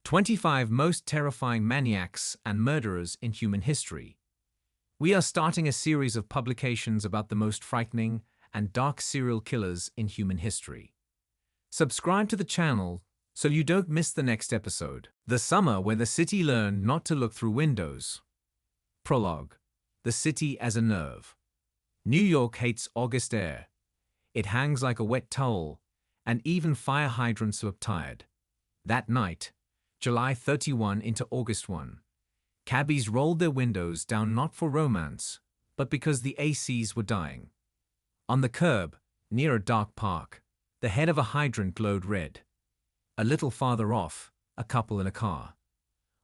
25 Most Terrifying Maniacs and Murderers in Human History. We are starting a series of publications about the most frightening and dark serial killers in human history. Subscribe to the channel so you don't miss the next episode. The summer where the city learned not to look through windows. Prologue. The city as a nerve. New York hates August air. It hangs like a wet towel, and even fire hydrants look tired. That night, July 31 into August 1, cabbies rolled their windows down not for romance, but because the ACs were dying. On the curb, near a dark park, the head of a hydrant glowed red. A little farther off, a couple in a car.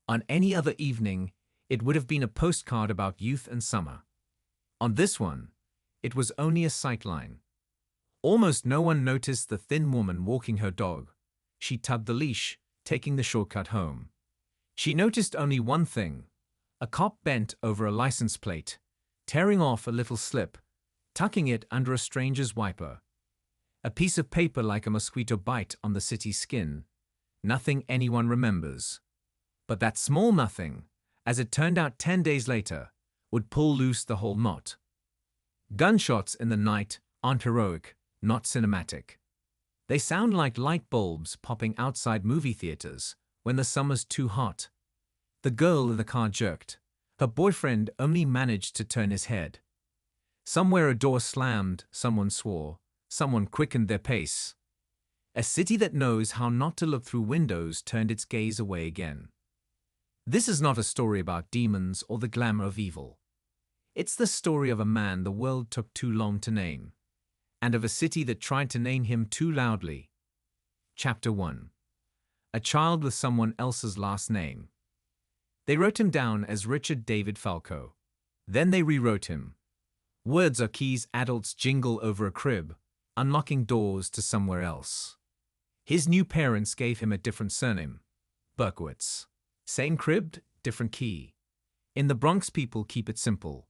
On any other evening, it would have been a postcard about youth and summer. On this one, it was only a sightline. Almost no one noticed the thin woman walking her dog. She tugged the leash, taking the shortcut home. She noticed only one thing. A cop bent over a license plate, tearing off a little slip, tucking it under a stranger's wiper. A piece of paper like a mosquito bite on the city's skin. Nothing anyone remembers. But that small nothing, as it turned out 10 days later, would pull loose the whole knot. Gunshots in the night aren't heroic, not cinematic. They sound like light bulbs popping outside movie theaters when the summer's too hot. The girl in the car jerked. Her boyfriend only managed to turn his head. Somewhere a door slammed, someone swore, someone quickened their pace. A city that knows how not to look through windows turned its gaze away again. This is not a story about demons or the glamour of evil. It's the story of a man the world took too long to name, and of a city that tried to name him too loudly. Chapter 1. A child with someone else's last name. They wrote him down as Richard David Falco. Then they rewrote him. Words are keys adults jingle over a crib, unlocking doors to somewhere else. His new parents gave him a different surname, Berkowitz. Same crib, different key. In the Bronx, people keep it simple.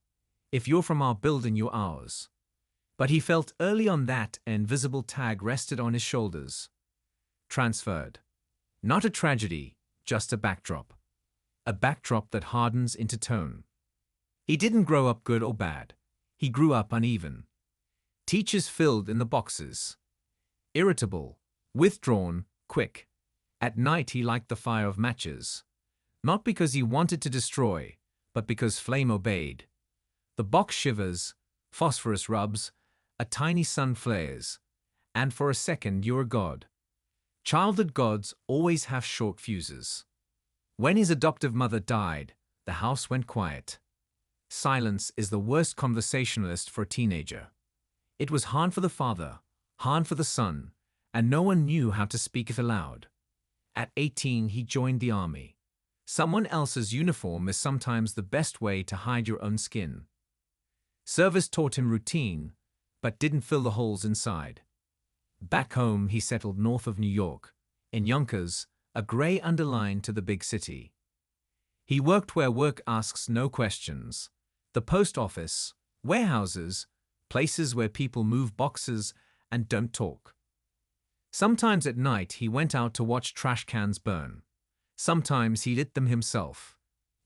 If you're from our building, you're ours. But he felt early on that an invisible tag rested on his shoulders. Transferred. Not a tragedy, just a backdrop. A backdrop that hardens into tone. He didn't grow up good or bad. He grew up uneven. Teachers filled in the boxes. Irritable, withdrawn, quick. At night he liked the fire of matches. Not because he wanted to destroy, but because flame obeyed. The box shivers, phosphorus rubs, a tiny sun flares, and for a second you're a god. Childhood gods always have short fuses. When his adoptive mother died, the house went quiet. Silence is the worst conversationalist for a teenager. It was hard for the father, hard for the son, and no one knew how to speak it aloud. At 18, he joined the army. Someone else's uniform is sometimes the best way to hide your own skin. Service taught him routine, but didn't fill the holes inside. Back home, he settled north of New York, in Yonkers, a gray underline to the big city. He worked where work asks no questions. The post office, warehouses, places where people move boxes and don't talk. Sometimes at night he went out to watch trash cans burn. Sometimes he lit them himself.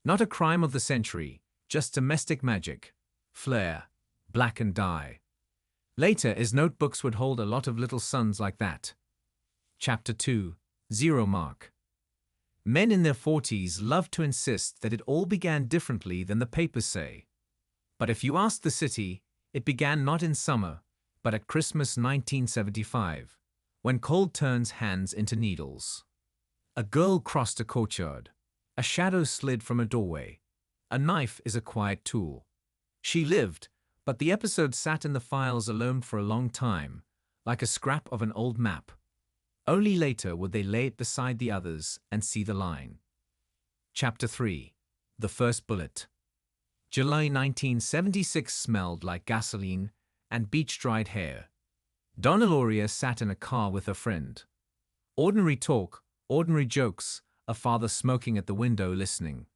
Not a crime of the century, just domestic magic. Flair, black and dye. Later, his notebooks would hold a lot of little sons like that. Chapter 2. Zero Mark. Men in their 40s love to insist that it all began differently than the papers say. But if you ask the city, it began not in summer, but at Christmas 1975, when cold turns hands into needles. A girl crossed a courtyard. A shadow slid from a doorway. A knife is a quiet tool. She lived, but the episode sat in the files alone for a long time, like a scrap of an old map. Only later would they lay it beside the others and see the line. Chapter 3. The First Bullet. July 1976 smelled like gasoline and beach-dried hair. Donna Loria sat in a car with her friend. Ordinary talk, ordinary jokes, a father smoking at the window listening.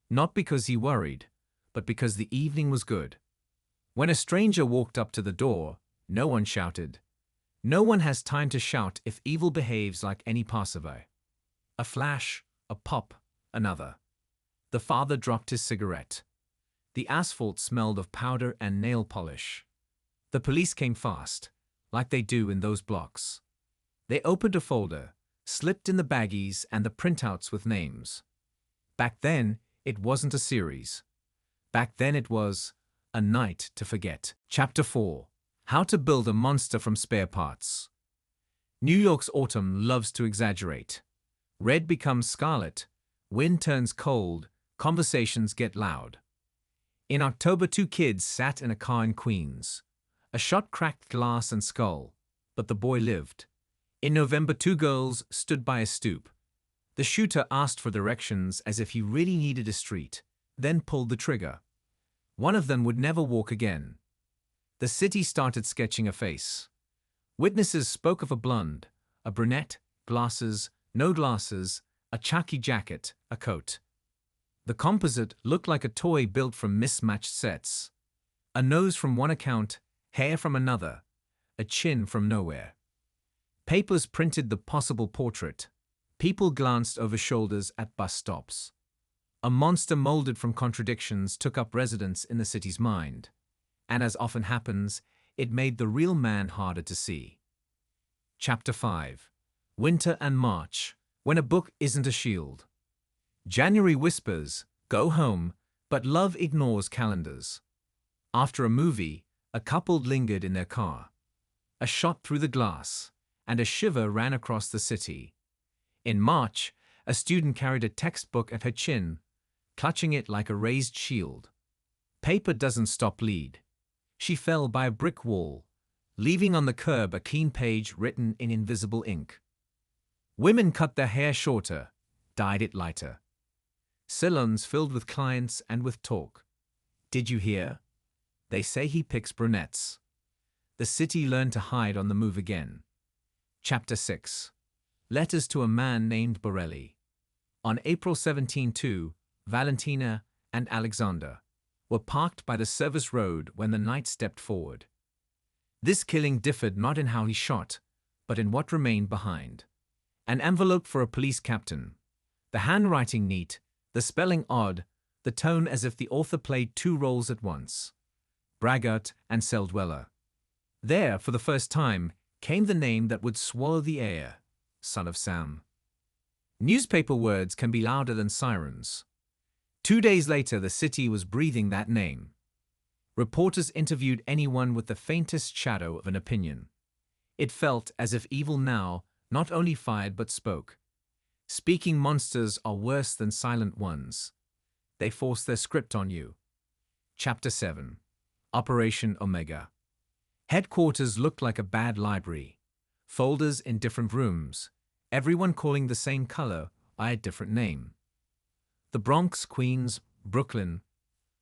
Not because he worried, but because the evening was good. When a stranger walked up to the door, no one shouted. No one has time to shout if evil behaves like any passerby. A flash, a pop, another. The father dropped his cigarette. The asphalt smelled of powder and nail polish. The police came fast, like they do in those blocks. They opened a folder, slipped in the baggies and the printouts with names. Back then, it wasn't a series. Back then it was a night to forget. Chapter 4. How to Build a Monster from Spare Parts. New York's autumn loves to exaggerate. Red becomes scarlet, wind turns cold, conversations get loud. In October, 2 kids sat in a car in Queens. A shot cracked glass and skull, but the boy lived. In November, 2 girls stood by a stoop. The shooter asked for directions as if he really needed a street, then pulled the trigger. One of them would never walk again. The city started sketching a face. Witnesses spoke of a blonde, a brunette, glasses, no glasses, a khaki jacket, a coat. The composite looked like a toy built from mismatched sets. A nose from one account, hair from another, a chin from nowhere. Papers printed the possible portrait. People glanced over shoulders at bus stops. A monster molded from contradictions took up residence in the city's mind. And as often happens, it made the real man harder to see. Chapter 5. Winter and March, when a book isn't a shield. January whispers, go home, but love ignores calendars. After a movie, a couple lingered in their car. A shot through the glass, and a shiver ran across the city. In March, a student carried a textbook at her chin, clutching it like a raised shield. Paper doesn't stop lead. She fell by a brick wall, leaving on the curb a clean page written in invisible ink. Women cut their hair shorter, dyed it lighter. Salons filled with clients and with talk. Did you hear? They say he picks brunettes. The city learned to hide on the move again. Chapter 6. Letters to a man named Borelli. On April 17, 2, Valentina and Alexander were parked by the service road when the knight stepped forward. This killing differed not in how he shot, but in what remained behind. An envelope for a police captain. The handwriting neat, the spelling odd, the tone as if the author played 2 roles at once. Braggart and cell-dweller. There, for the first time, came the name that would swallow the air, Son of Sam. Newspaper words can be louder than sirens. 2 days later, the city was breathing that name. Reporters interviewed anyone with the faintest shadow of an opinion. It felt as if evil now not only fired but spoke. Speaking monsters are worse than silent ones. They force their script on you. Chapter 7. Operation Omega. Headquarters looked like a bad library. Folders in different rooms, everyone calling the same color by a different name. The Bronx, Queens, Brooklyn.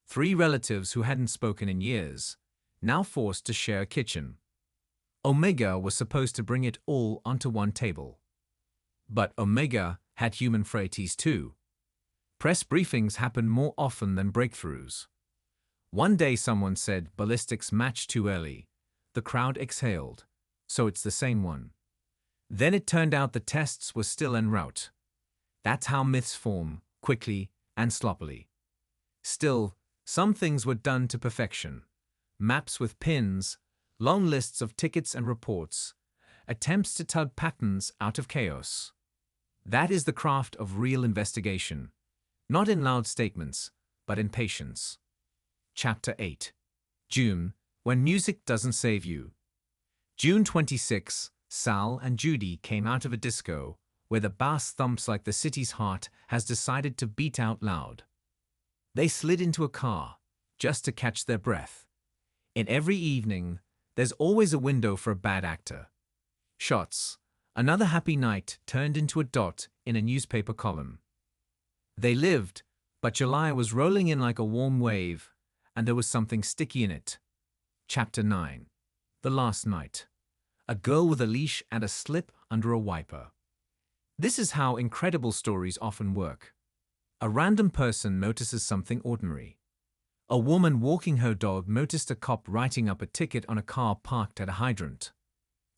3 relatives who hadn't spoken in years, now forced to share a kitchen. Omega was supposed to bring it all onto one table. But Omega had human frailties too. Press briefings happened more often than breakthroughs. One day someone said ballistics matched too early. The crowd exhaled. So it's the same one. Then it turned out the tests were still en route. That's how myths form, quickly and sloppily. Still, some things were done to perfection. Maps with pins, long lists of tickets and reports, attempts to tug patterns out of chaos. That is the craft of real investigation, not in loud statements, but in patience. Chapter 8. June, when music doesn't save you. June 26, Sal and Judy came out of a disco where the bass thumps like the city's heart has decided to beat out loud. They slid into a car, just to catch their breath. In every evening, there's always a window for a bad actor. Shots. Another happy night turned into a dot in a newspaper column. They lived, but July was rolling in like a warm wave, and there was something sticky in it. Chapter 9. The Last Night. A girl with a leash and a slip under a wiper. This is how incredible stories often work. A random person notices something ordinary. A woman walking her dog noticed a cop writing up a ticket on a car parked at a hydrant.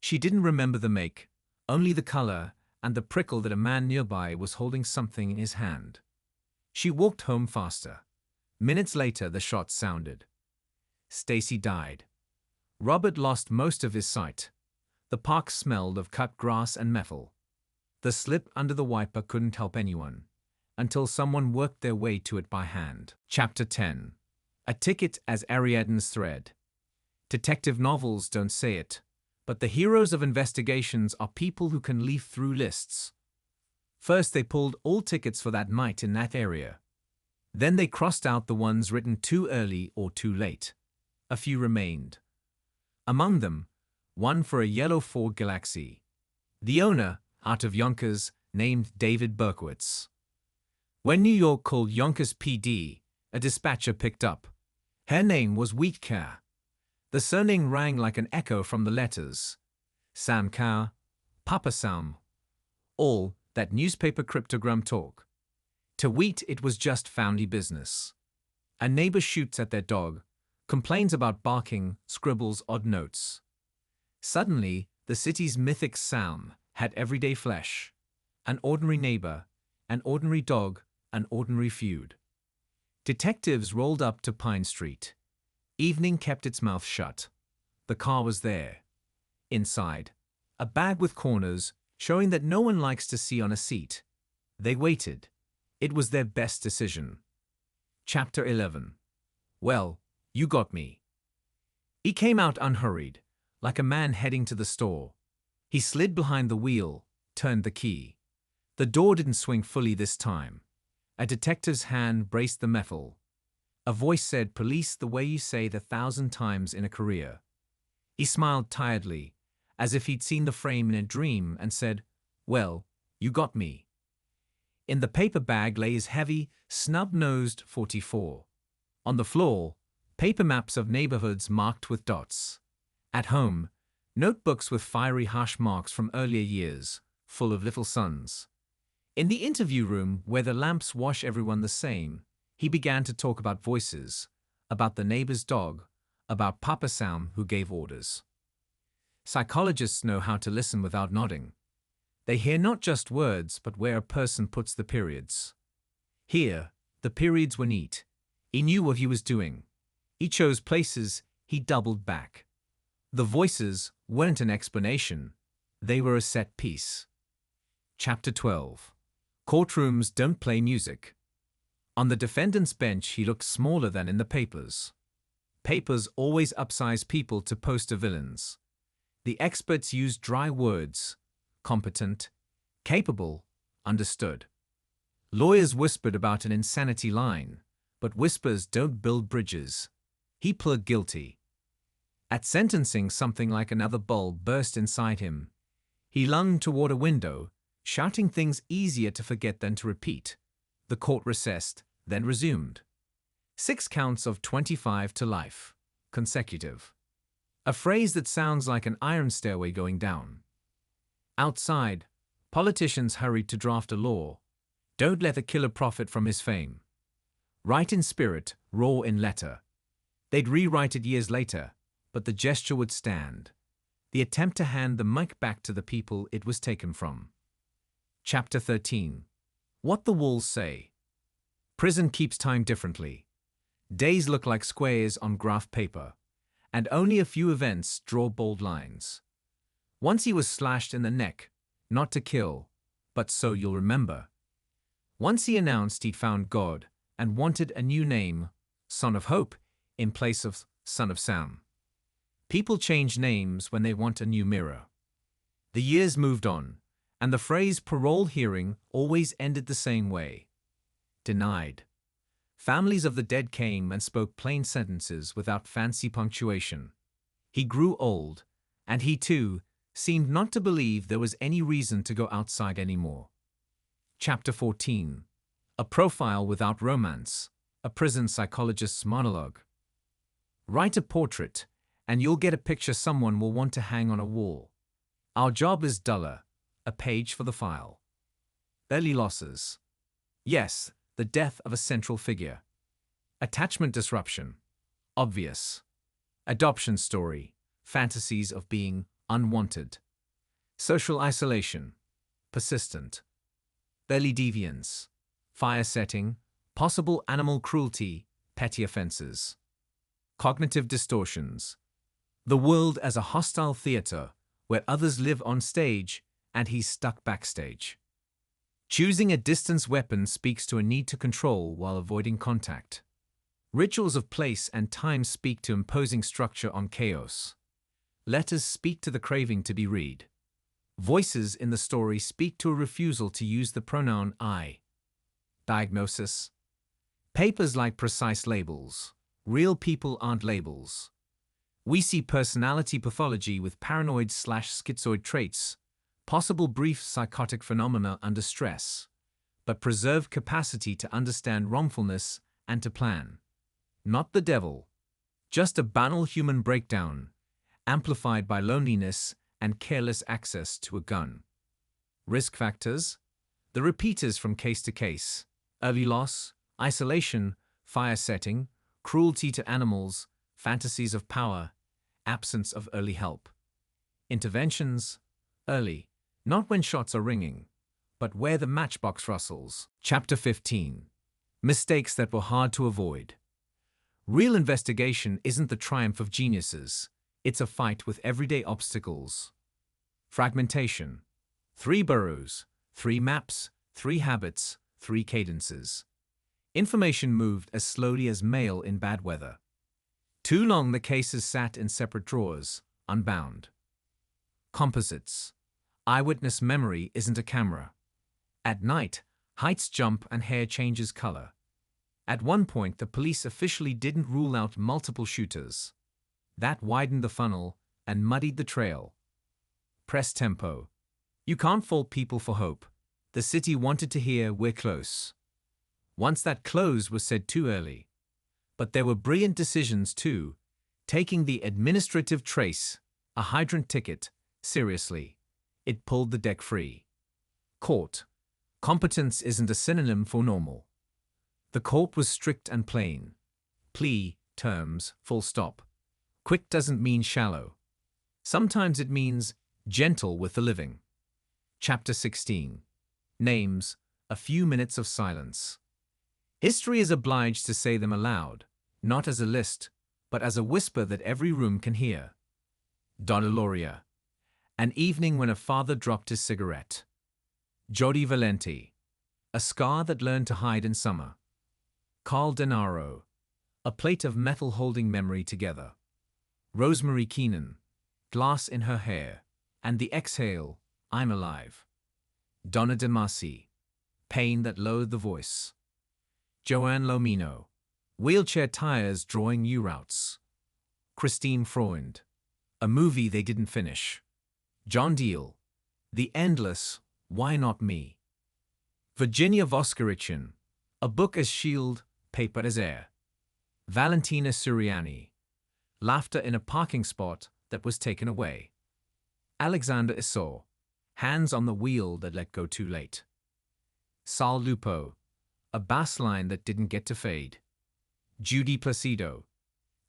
She didn't remember the make, only the color, and the prickle that a man nearby was holding something in his hand. She walked home faster. Minutes later, the shots sounded. Stacy died. Robert lost most of his sight. The park smelled of cut grass and metal. The slip under the wiper couldn't help anyone, until someone worked their way to it by hand. Chapter 10. A ticket as Ariadne's thread. Detective novels don't say it, but the heroes of investigations are people who can leaf through lists. First, they pulled all tickets for that night in that area. Then they crossed out the ones written too early or too late. A few remained. Among them, one for a yellow Ford Galaxie. The owner, out of Yonkers, named David Berkowitz. When New York called Yonkers PD, a dispatcher picked up. Her name was Wheatcare. The surname rang like an echo from the letters. Sam Cow, Papa Sam. All that newspaper cryptogram talk. To Wheat, it was just family business. A neighbor shoots at their dog, complains about barking, scribbles odd notes. Suddenly, the city's mythic Sam had everyday flesh. An ordinary neighbor, an ordinary dog, an ordinary feud. Detectives rolled up to Pine Street. Evening kept its mouth shut. The car was there. Inside, a bag with corners, showing that no one likes to see on a seat. They waited. It was their best decision. Chapter 11. Well, you got me. He came out unhurried, like a man heading to the store. He slid behind the wheel, turned the key. The door didn't swing fully this time. A detective's hand braced the metal. A voice said, "Police the way you say the 1,000 times in a career." He smiled tiredly, as if he'd seen the frame in a dream, and said, "Well, you got me." In the paper bag lay his heavy, snub-nosed .44. On the floor, paper maps of neighborhoods marked with dots. At home, notebooks with fiery hash marks from earlier years, full of little sons. In the interview room, where the lamps wash everyone the same, he began to talk about voices, about the neighbor's dog, about Papa Sam who gave orders. Psychologists know how to listen without nodding. They hear not just words, but where a person puts the periods. Here, the periods were neat. He knew what he was doing. He chose places, he doubled back. The voices weren't an explanation. They were a set piece. Chapter 12. Courtrooms don't play music. On the defendant's bench, he looked smaller than in the papers. Papers always upsize people to poster villains. The experts used dry words: competent, capable, understood. Lawyers whispered about an insanity line, but whispers don't build bridges. He pled guilty. At sentencing, something like another bulb burst inside him. He lunged toward a window, shouting things easier to forget than to repeat. The court recessed, then resumed. 6 counts of 25 to life, consecutive. A phrase that sounds like an iron stairway going down. Outside, politicians hurried to draft a law. Don't let a killer profit from his fame. Right in spirit, raw in letter. They'd rewrite it years later, but the gesture would stand. The attempt to hand the mic back to the people it was taken from. Chapter 13. What the walls say. Prison keeps time differently. Days look like squares on graph paper, and only a few events draw bold lines. Once he was slashed in the neck, not to kill, but so you'll remember. Once he announced he'd found God and wanted a new name, Son of Hope, in place of Son of Sam. People change names when they want a new mirror. The years moved on, and the phrase parole hearing always ended the same way. Denied. Families of the dead came and spoke plain sentences without fancy punctuation. He grew old, and he too seemed not to believe there was any reason to go outside anymore. Chapter 14. A profile without romance. A prison psychologist's monologue. Write a portrait, and you'll get a picture someone will want to hang on a wall. Our job is duller. A page for the file. Early losses. Yes, the death of a central figure. Attachment disruption. Obvious. Adoption story. Fantasies of being unwanted. Social isolation. persistent. Early deviance, fire setting, possible animal cruelty, petty offenses. Cognitive distortions, the world as a hostile theater where others live on stage and he's stuck backstage. Choosing a distance weapon speaks to a need to control while avoiding contact. Rituals of place and time speak to imposing structure on chaos. Letters speak to the craving to be read. Voices in the story speak to a refusal to use the pronoun I. Diagnosis, papers like precise labels. Real people aren't labels. We see personality pathology with paranoid/schizoid traits, possible brief psychotic phenomena under stress, but preserved capacity to understand wrongfulness and to plan. Not the devil, just a banal human breakdown, amplified by loneliness and careless access to a gun. Risk factors, the repeaters from case to case, early loss, isolation, fire setting, cruelty to animals, fantasies of power, absence of early help. Interventions, early, not when shots are ringing, but where the matchbox rustles. Chapter 15. Mistakes that were hard to avoid. Real investigation isn't the triumph of geniuses, it's a fight with everyday obstacles. Fragmentation. 3 boroughs, 3 maps, 3 habits, 3 cadences. Information moved as slowly as mail in bad weather. Too long the cases sat in separate drawers, unbound. Composites. Eyewitness memory isn't a camera. At night, heights jump and hair changes color. At one point, the police officially didn't rule out multiple shooters. That widened the funnel and muddied the trail. Press tempo. You can't fault people for hope. The city wanted to hear "we're close." Once that close was said too early. But there were brilliant decisions too, taking the administrative trace, a hydrant ticket, seriously. It pulled the deck free. Court. Competence isn't a synonym for normal. The court was strict and plain. Plea, terms, full stop. Quick doesn't mean shallow. Sometimes it means gentle with the living. Chapter 16. Names, a few minutes of silence. History is obliged to say them aloud, not as a list, but as a whisper that every room can hear. Donna Loria. An evening when a father dropped his cigarette. Jody Valenti. A scar that learned to hide in summer. Carl Denaro. A plate of metal holding memory together. Rosemary Keenan. Glass in her hair. And the exhale, I'm alive. Donna DeMasi. Pain that lowered the voice. Joanne Lomino. Wheelchair tires drawing new routes. Christine Freund. A movie they didn't finish. John Deal. The Endless, Why Not Me? Virginia Voskarichin. A book as shield, paper as air. Valentina Suriani. Laughter in a parking spot that was taken away. Alexander Isor. Hands on the wheel that let go too late. Sal Lupo. A bass line that didn't get to fade. Judy Placido.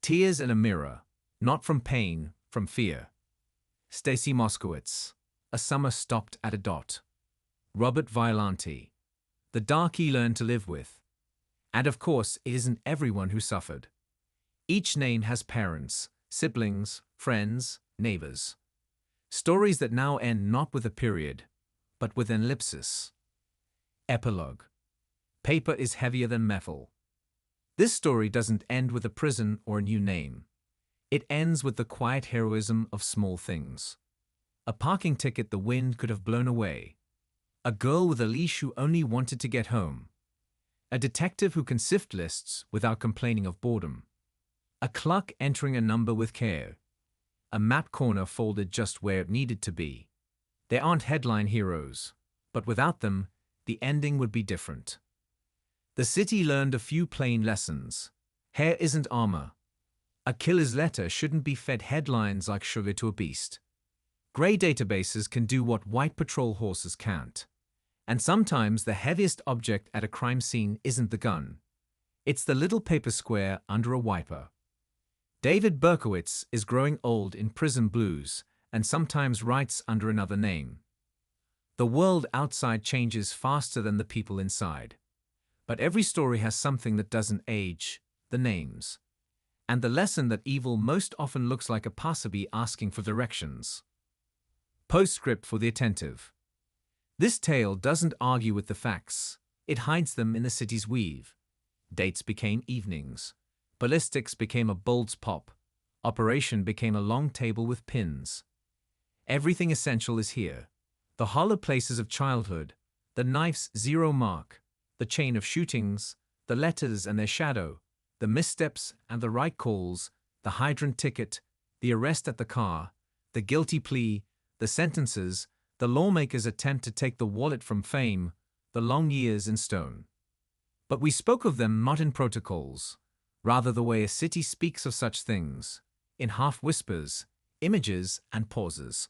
Tears in a mirror, not from pain, from fear. Stacy Moskowitz. A summer stopped at a dot. Robert Violante. The dark he learned to live with. And of course, it isn't everyone who suffered. Each name has parents, siblings, friends, neighbors. Stories that now end not with a period, but with an ellipsis. Epilogue. Paper is heavier than metal. This story doesn't end with a prison or a new name. It ends with the quiet heroism of small things. A parking ticket the wind could have blown away. A girl with a leash who only wanted to get home. A detective who can sift lists without complaining of boredom. A clerk entering a number with care. A map corner folded just where it needed to be. They aren't headline heroes, but without them, the ending would be different. The city learned a few plain lessons. Hair isn't armor. A killer's letter shouldn't be fed headlines like sugar to a beast. Gray databases can do what white patrol horses can't. And sometimes the heaviest object at a crime scene isn't the gun. It's the little paper square under a wiper. David Berkowitz is growing old in prison blues and sometimes writes under another name. The world outside changes faster than the people inside. But every story has something that doesn't age: the names. And the lesson that evil most often looks like a passerby asking for directions. Postscript for the attentive. This tale doesn't argue with the facts. It hides them in the city's weave. Dates became evenings. Ballistics became a bull's pop. Operation became a long table with pins. Everything essential is here. The hollow places of childhood, the knife's zero mark, the chain of shootings, the letters and their shadow, the missteps and the right calls, the hydrant ticket, the arrest at the car, the guilty plea, the sentences, the lawmaker's attempt to take the wallet from fame, the long years in stone. But we spoke of them not in protocols, rather the way a city speaks of such things, in half whispers, images and pauses.